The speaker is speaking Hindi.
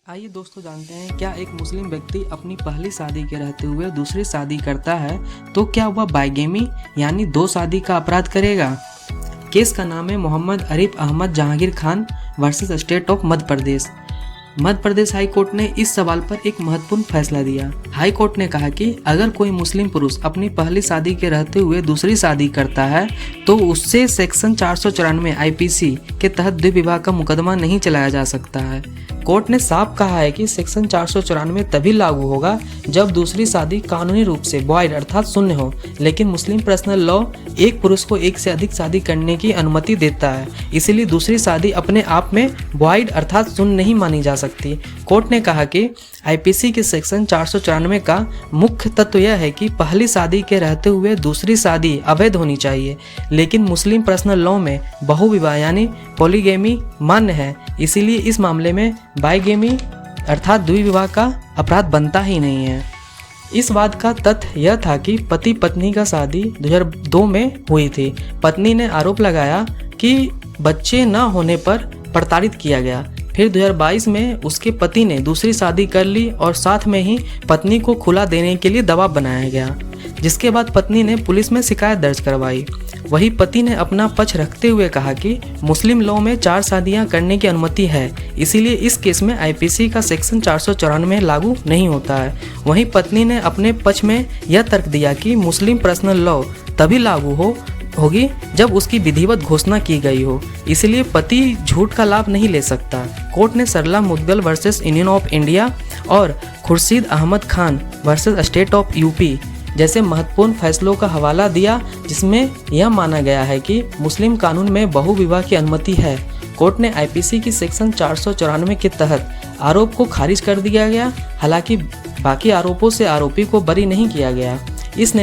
आइए दोस्तों जानते हैं, क्या एक मुस्लिम व्यक्ति अपनी पहली शादी के रहते हुए दूसरी शादी करता है तो क्या वह बाइगेमी यानी दो शादी का अपराध करेगा। केस का नाम है Mohammad Arif Ahmed Jahangir Khan versus state of Madhya Pradesh. Madhya Pradesh high court ने इस सवाल पर एक महत्वपूर्ण फैसला दिया। हाई कोर्ट ने कहा कि अगर कोई मुस्लिम पुरुष अपनी पहली शादी के रहते हुए दूसरी शादी करता है तो उससे सेक्शन 494 आईपीसी के तहत द्विविवाह का मुकदमा नहीं चलाया जा सकता है। कोर्ट ने साफ कहा है कि सेक्शन 494 तभी लागू होगा जब दूसरी शादी कानूनी रूप से वॉइड अर्थात शून्य हो, लेकिन मुस्लिम पर्सनल लॉ एक पुरुष को एक से अधिक शादी करने की अनुमति देता है, इसीलिए दूसरी शादी अपने आप में वॉइड अर्थात शून्य नहीं मानी जा सकती। कोर्ट ने कहा कि आईपीसी के सेक्शन 494 का मुख्य तत्व यह है कि पहली शादी के रहते हुए दूसरी शादी अवैध होनी चाहिए, लेकिन मुस्लिम पर्सनल लॉ में बहुविवाह यानी पॉलीगेमी मान्य है, इसीलिए इस मामले में बाइगेमी अर्थात द्विविवाह का अपराध बनता ही नहीं है। इस बात का तथ्य यह था कि पति पत्नी का शादी 2002 में हुई थी। पत्नी ने आरोप लगाया कि बच्चे न होने पर प्रताड़ित किया गया। फिर 2022 में उसके पति ने दूसरी शादी कर ली और साथ में ही पत्नी को खुला देने के लिए दबाव बनाया गया, जिसके बाद पत्नी ने पुलिस में शिकायत दर्ज करवाई। वही पति ने अपना पक्ष रखते हुए कहा कि मुस्लिम लॉ में 4 शादियां करने की अनुमति है, इसीलिए इस केस में आईपीसी का सेक्शन 494 लागू नहीं होता है। वहीं पत्नी ने अपने पक्ष में यह तर्क दिया कि मुस्लिम पर्सनल लॉ तभी लागू होगी जब उसकी विधिवत घोषणा की गई हो, इसलिए पति झूठ का लाभ नहीं ले सकता। कोर्ट ने Sarla Mudgal versus union of India और Khurshid Ahmad Khan versus state of UP जैसे महत्वपूर्ण फैसलों का हवाला दिया, जिसमें यह माना गया है कि मुस्लिम कानून में बहुविवाह की अनुमति है। कोर्ट ने आईपीसी की सेक्शन 494 के तहत आरोप को खारिज कर दिया गया, हालांकि बाकी आरोपों से आरोपी को बरी नहीं किया गया। इस